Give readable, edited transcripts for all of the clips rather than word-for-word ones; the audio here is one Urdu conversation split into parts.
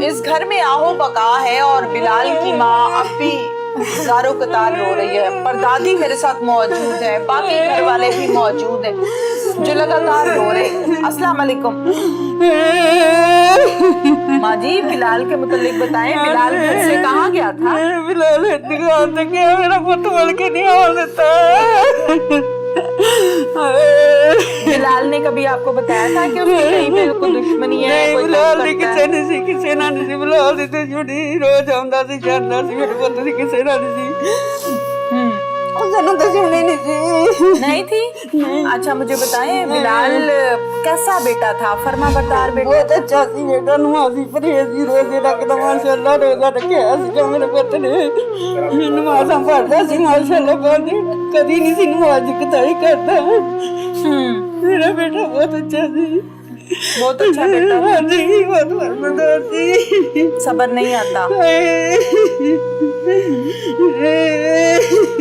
اس گھر میں آہو بقا ہے اور بلال کی ماں اب بھی زاروں قطار رو رہی ہے. پردادی میرے ساتھ موجود ہے, باقی گھر والے بھی موجود ہیں جو لگاتار رو رہے. السلام علیکم ماں جی, بلال کے متعلق بتائیں, بلال گھر سے کہاں گیا تھا؟ بلال دکان سے گیا, میرا پت بڑھ کے نہیں آ دیتا. بلال نے کبھی آپ کو بتایا تھا کہ اس کی کہیں پہ کوئی دشمنی ہے, کوئی بلال تنگ دی کرتا کسے ہے؟ نہیں سی, کسے نہ نہیں سی. بلال دی تے جڑی روز آندا سی, جاندا سی, میرے پت دی کسے نہ نہیں سی. اسے نہ دشمنی نہیں سی. نہیں تھی. اچھا مجھے بتائیں, بلال کیسا بیٹا تھا؟ فرما بردار بیٹا بہت تھا؟ اچھا سی بیٹا, نمازی پرہیزی, روزے رکھدا ماشاءاللہ, روزہ رکھیا سی جو میرے پت نے. نمازاں پڑھدا سی ماشاءاللہ, کدی نہیں سی نماز دی قطعی کردا. میرا بیٹا بہت اچھا سی, بہت اچھا بیٹا تھا. ہاں جی, بہت فرماندار سی. صبر نہیں آتا.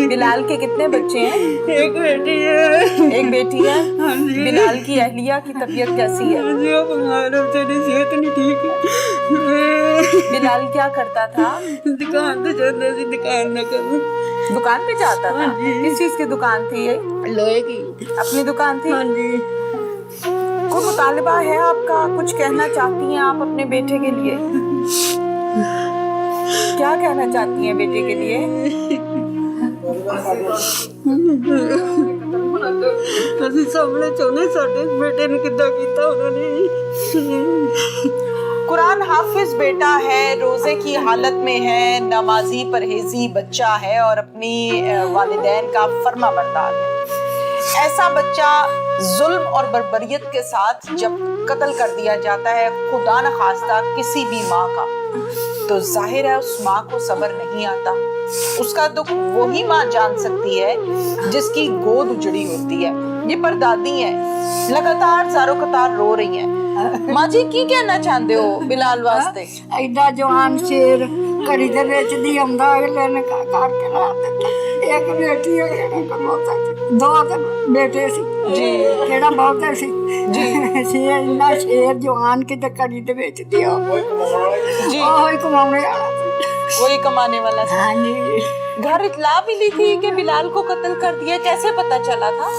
بلال کے کتنے بچے ہیں؟ ایک بیٹی ہے. ایک بیٹی ہے. ہاں جی. بلال کی اہلیہ کی طبیعت کیسی ہے؟ ہاں جی, وہ بیمار ہے, بیچاری صحت نہیں ٹھیک ہے. بلال کیا کرتا تھا؟ دکان تے جاندا سی, دکان نہ کر. دکان پہ جاتا تھا؟ کس چیز کی دکان تھی یہ؟ لوہے کی. اپنی دکان تھی؟ ہاں جی. کوئی مطالبہ ہے آپ کا, کچھ کہنا چاہتی ہیں آپ اپنے بیٹے کے لیے؟ کیا کہنا چاہتی ہیں بیٹے کے لیے؟ ਅਸੀਂ ਸਾਹਮਣੇ ਚਾਹੁੰਦੇ ਸਾਡੇ ਬੇਟੇ ਨੂੰ ਕਿੱਦਾਂ ਕੀਤਾ ਉਹਨਾਂ ਨੇ. قرآن حافظ بیٹا ہے, روزے کی حالت میں ہے, نمازی پرہیزی بچہ ہے اور اپنی والدین کا فرما بردار ہے. ایسا بچہ ظلم اور بربریت کے ساتھ جب قتل کر دیا جاتا ہے, خدا نخواستہ کسی بھی ماں کا, تو ظاہر ہے اس ماں کو صبر نہیں آتا. اس کا دکھ وہی ماں جان سکتی ہے جس کی گود اجڑی ہوتی ہے. یہ پردادی ہیں, لگاتار زاروں قطار رو رہی ہیں. ماں جی کی کہنا چاہتے ہو بلال واسطے؟ ایڈا جوان شیر گھڑی دے وچ دی آندا, اگلے نے کر کے لا دتا. ایک بیٹی ہے, دو بیٹے سی جی, کیڑا بہت سی جی سی. اینا شیر جوان کی تے گھڑی دے وچ دی جی, اوہی کمانے والا. وہی کمانے والا تھا. ہاں جی. گھر اطلاع ملی تھی کہ بلال کو قتل کر دیا, کیسے پتا چلا تھا؟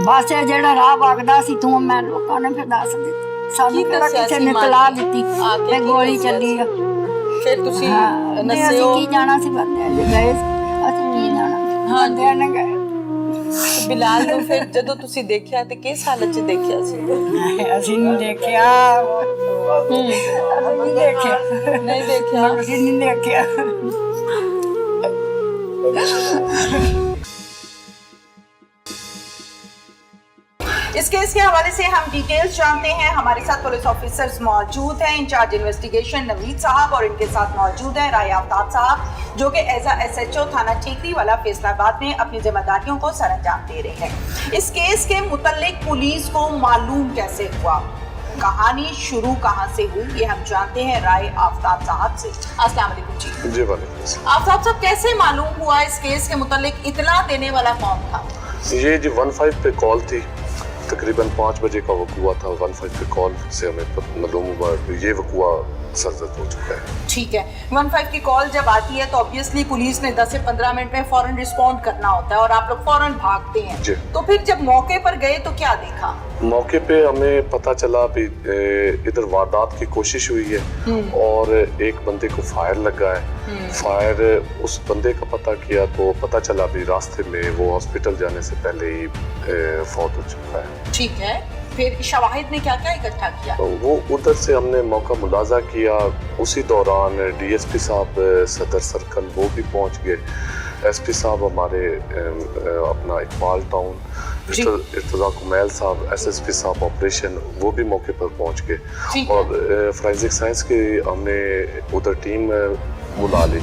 بس جڑا راہ وگدا سی تو میں لوکاں نے پھر دس دتا. سانوں کسے نے اطلاع دتی تے گولی چلی. پھر تسی نسے کی جانا سی, بندے گئے اسی کی جانا. ہاں دے نے گئے. بلال نو پھر جدوں تسی دیکھیا تے کس حالت وچ دیکھیا سی؟ اسی نہیں دیکھیا, نہیں دیکھیا, نہیں دیکھیا, اسی نہیں دیکھیا. اس کیس کے حوالے سے ہم ڈیٹیلز جانتے ہیں. ہمارے ساتھ پولیس آفیسرز موجود ہیں, انچارج انویسٹیگیشن نوید صاحب, اور ان کے ساتھ موجود ہیں رائے آفتاب صاحب, جو کہ ایز ایس ایچ او تھانہ ٹھیکری والا فیصل آباد میں اپنی ذمہ داریوں کو سر انجام دے رہے ہیں. اس کیس کے متعلق پولیس کو معلوم کیسے ہوا, کہانی شروع کہاں سے ہوئی, یہ ہم جانتے ہیں رائے آفتاب صاحب سے. السلام علیکم. جی جی وعلیکم السلام. آفتاب صاحب, کیسے معلوم ہوا اس کیس کے متعلق اطلاع دینے والا کون تھا؟ یہ جی 15 پہ کال تھی, تقریباً 5 بجے کا وقوع تھا. 15 پہ کال سے ہمیں معلوم ہوا یہ وقوع سرزد ہو چکا ہے. ٹھیک ہے, 15 کی کال جب آتی ہے تو obviously پولیس نے 10 سے 15 منٹ میں فوراً رسپونڈ کرنا ہوتا ہے اور آپ لوگ فوراً بھاگتے ہیں. جی. تو پھر جب موقع پر گئے تو کیا دیکھا؟ موقع پہ ہمیں پتہ چلا بھی ادھر واردات کی کوشش ہوئی ہے اور ایک بندے کو فائر لگا ہے. فائر اس بندے کا پتہ کیا تو پتہ چلا بھی راستے میں وہ ہاسپٹل جانے سے پہلے ہی فوت ہو چکا ہے. ٹھیک ہے, پھر شواہد نے کیا کیا اکٹھا کیا؟ وہ ادھر سے ہم نے موقع ملاحظہ کیا. اسی دوران ڈی ایس پی صاحب صدر سرکل وہ بھی پہنچ گئے. ایس پی صاحب ہمارے اپنا اقبال ٹاؤن, ارتضیٰ کمیل صاحب ایس ایس پی صاحب آپریشن وہ بھی موقع پر پہنچ گئے. اور فورینسک سائنس کی ہم نے ادھر ٹیم بلا لی.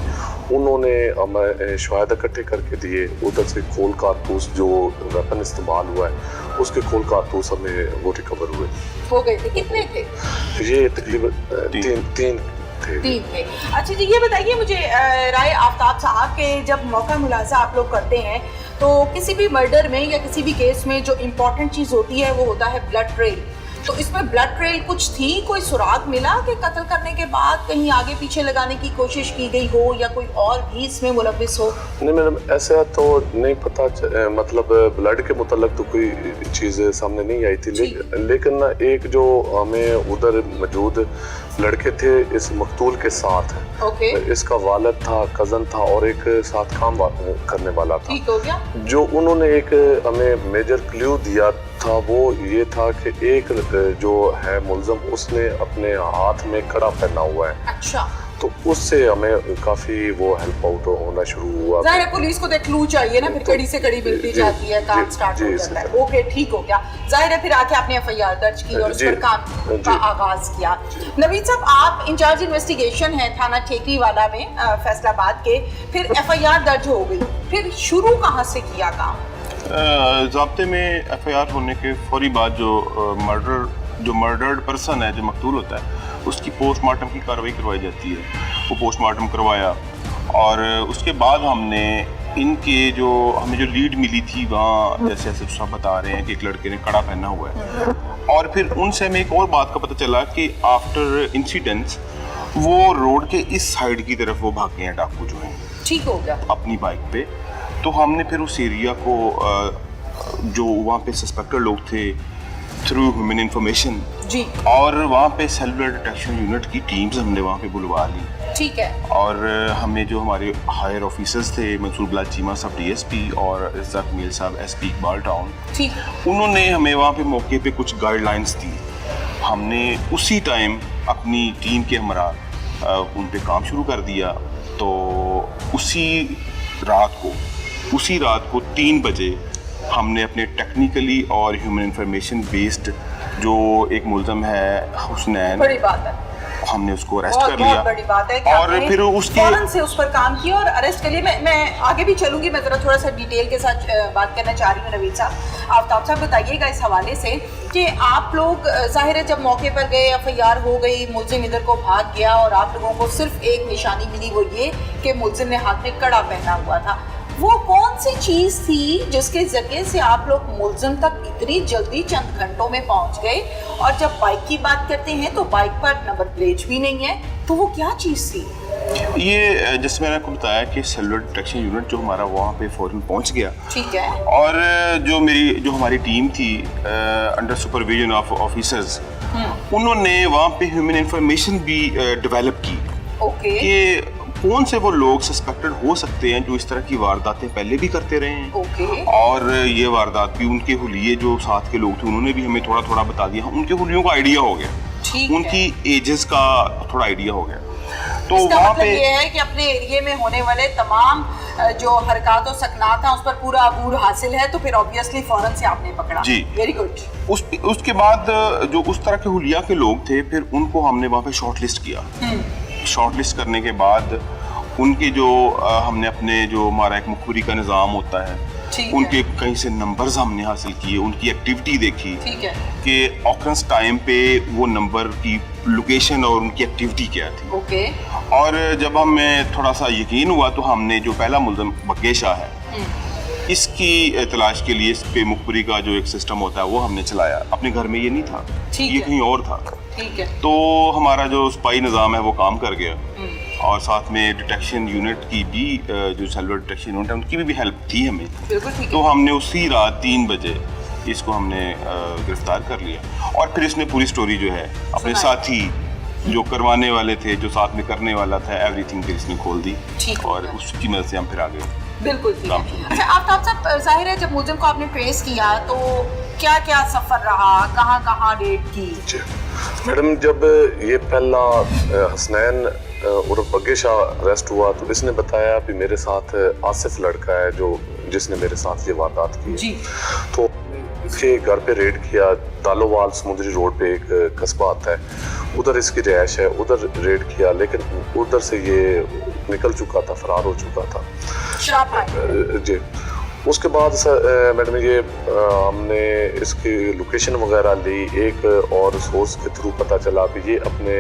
انہوں نے ہمیں شواہد اکٹھے کر کے دیے. ادھر سے کھول کارتوس جو ویپن استعمال ہوا ہے اس کے کھول کارتوس ہمیں وہ ریکور ہوئے. ہو گئے تھے, کتنے تھے؟ یہ تقریباً تین تھے. اچھا جی, یہ بتائیے مجھے رائے آفتاب صاحب کہ جب موقع ملاحظہ آپ لوگ کرتے ہیں تو کسی بھی مرڈر میں یا کسی بھی کیس میں جو امپورٹنٹ چیز ہوتی ہے وہ ہوتا ہے بلڈ ٹریل. تو اس میں بلڈ ٹریل کچھ تھی, کوئی سراغ ملا کہ قتل کرنے کے بعد کہیں آگے پیچھے لگانے کی کوشش کی گئی ہو یا کوئی اور بھی اس میں ملوث ہو؟ نہیں میڈم ایسا تو نہیں پتا, مطلب بلڈ کے متعلق تو کوئی چیز سامنے نہیں آئی تھی, لیکن ایک جو ہمیں ادھر موجود لڑکے تھے اس مقتول کے ساتھ, اس کا والد تھا, کزن تھا اور ایک ساتھ کام کرنے والا تھا, ٹھیک ہو گیا. جو انہوں نے ایک ہمیں میجر کلیو دیا تھا وہ یہ تھا کہ ایک جو ہے ملزم اس نے اپنے ہاتھ میں کڑا پہنا ہوا ہے. اچھا, تو اس سے ہمیں کافی وہ ہیلپ آؤٹ ہونا شروع ہوا. ظاہر ہے پولیس کو تو کلو چاہیے نا, پھر کڑی سے کڑی ملتی جاتی ہے, کام سٹارٹ ہو جاتا ہے. اوکے ٹھیک ہو گیا. ظاہر ہے پھر آ کے آپ نے ایف آئی آر درج کی اور اس پر کام کا آغاز کیا. نوید صاحب آپ انچارج انویسٹیگیشن ہیں تھانہ ٹھیکری والا میں فیصل آباد کے, پھر ایف آئی آر درج ہو گئی, پھر شروع کہاں سے کیا کام؟ ضابطے میں ایف آئی آر ہونے کے فوری بعد جو مرڈرڈ پرسن ہے, جو مقتول ہوتا ہے, اس کی پوسٹ مارٹم کی کارروائی کروائی جاتی ہے. وہ پوسٹ مارٹم کروایا اور اس کے بعد ہم نے ان کے ہمیں جو لیڈ ملی تھی وہاں, جیسے ایسے صاحب بتا رہے ہیں کہ ایک لڑکے نے کڑا پہنا ہوا ہے, اور پھر ان سے ہمیں ایک اور بات کا پتہ چلا کہ آفٹر انسیڈنٹس وہ روڈ کے اس سائڈ کی طرف وہ بھاگے ہیں ڈاکو جو ہیں, ٹھیک ہو گیا, اپنی بائک پہ. تو ہم نے پھر اس ایریا کو جو وہاں پہ سسپیکٹڈ لوگ تھے تھرو ہیومن انفارمیشن جی, اور وہاں پہ سیلولر ڈیٹیکشن یونٹ کی ٹیمز ہم نے وہاں پہ بلوا لی. ٹھیک ہے. اور ہمیں جو ہمارے ہائر آفیسرز تھے, منصور بلال چیمہ صاحب ڈی ایس پی اور رزاق میل صاحب ایس پی اقبال ٹاؤن, انہوں نے ہمیں وہاں پہ موقع پہ کچھ گائیڈ لائنس دی. ہم نے اسی ٹائم اپنی ٹیم کے ہمراہ ان پہ کام شروع کر دیا. تو اسی رات کو 3 بجے ہم نے اپنے ٹیکنیکلی اور ہیومن انفارمیشن بیسڈ جو ایک ملزم ہے حسنین, بڑی بات ہے, ہم نے اس کو اریسٹ کر لیا. بڑی بات ہے کہ اور پھر اس کے فوراً سے اس پر کام کیا اور اریسٹ کر لیا. میں آگے بھی چلوں گی, میں ذرا تھوڑا سا ڈیٹیل کے ساتھ بات کرنا چاہ رہی ہوں. نوید صاحب, آفتاب صاحب بتائیے گا اس حوالے سے کہ آپ لوگ ظاہر ہے جب موقع پر گئے, ایف آئی آر ہو گئی, ملزم ادھر کو بھاگ گیا اور آپ لوگوں کو صرف ایک نشانی ملی, وہ یہ کہ ملزم نے ہاتھ میں کڑا پہنا ہوا تھا. وہ کون سی چیز تھی جس کے ذریعے سے آپ لوگ ملزم تک اتنی جلدی چند گھنٹوں میں پہنچ گئے؟ اور جب بائک کی بات کرتے ہیں تو بائک پر نمبر پلیٹ بھی نہیں ہے, تو وہ کیا چیز تھی؟ یہ جس میں نے آپ کو بتایا کہ سیلولر ڈیٹیکشن یونٹ جو ہمارا وہاں پہ فوراً پہنچ گیا. ٹھیک ہے. اور جو ہماری ٹیم تھی انڈر سپرویژن آف آفیسرز, انہوں نے وہاں پہ ہیومن انفارمیشن بھی ڈیولپ کی کہ کون سے وہ لوگ سسپیکٹڈ ہو سکتے ہیں جو اس طرح کی وارداتیں پہلے بھی کرتے رہے ہیں. اور یہ واردات بھی ان کے حلیے جو ساتھ کے لوگ تھے انہوں نے بھی ہمیں تھوڑا تھوڑا بتا دیا, ان کے حلیوں کا آئیڈیا ہو گیا, ان کی ایجز کا تھوڑا آئیڈیا ہو گیا. تو وہاں پہ یہ ہے کہ اپنے ایریے میں ہونے والے تمام جو حرکات و سکنات ہیں اس پر پورا عبور حاصل ہے, تو پھر آبویسلی فوراً سے آپ نے پکڑا. جی, ویری گڈ. اس کے بعد جو اس طرح کے حلیہ کے لوگ تھے, پھر ان کو ہم نے وہاں پہ شارٹ لسٹ کیا. شارٹ لسٹ کرنے کے بعد ان کے جو ہم نے اپنے جو ہمارا ایک مخبری کا نظام ہوتا ہے, ان کے کہیں سے نمبرز ہم نے حاصل کیے, ان کی ایکٹیویٹی دیکھی کہ آکرنس ٹائم پہ وہ نمبر کی لوکیشن اور ان کی ایکٹیویٹی کیا تھی. اور جب ہمیں تھوڑا سا یقین ہوا تو ہم نے جو پہلا ملزم بگے شاہ ہے, اس کی تلاش کے لیے اس پہ مخبری کا جو ایک سسٹم ہوتا ہے وہ ہم نے چلایا. اپنے گھر میں یہ نہیں تھا, یہ کہیں اور تھا. تو ہمارا جو اسپائی نظام ہے وہ کام کر گیا, اور ساتھ میں ڈیٹیکشن یونٹ کی بھی جو سیلولر ڈیٹیکشن یونٹ ہے ان کی بھی ہیلپ تھی ہمیں. تو ہم نے اسی رات 3 بجے اس کو ہم نے گرفتار کر لیا. اور پھر اس نے پوری سٹوری جو ہے اپنے ساتھی جو کروانے والے تھے, جو ساتھ میں کرنے والا تھا, ایوری تھنگ پھر اس نے کھول دی, اور اس کی مدد سے ہم پھر آگے. بالکل ٹھیک ہے. اچھا آفتاب صاحب, ظاہر ہے جب ملزم کو آپ نے ٹریس کیا تو کیا کیا سفر رہا, کہاں کہاں ریڈ کی؟ میڈم جب یہ پہلا حسنین عرف بگے شاہ اریسٹ ہوا تو اس نے بتایا کہ میرے ساتھ آصف لڑکا ہے جس نے میرے ساتھ یہ واردات کی. تو اس کے گھر پہ ریڈ کیا. دالووال سمندری روڈ پہ ایک قصبہ آتا ہے, ادھر اس کی رہائش ہے, ادھر ریڈ کیا, لیکن ادھر سے یہ نکل چکا تھا, فرار ہو چکا تھا. جی. اس کے بعد میڈم یہ ہم نے اس کی لوکیشن وغیرہ لی. ایک اور سورس کے تھرو پتہ چلا کہ یہ اپنے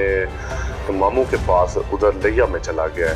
ماموں کے پاس ادھر لیا میں چلا گیا ہے.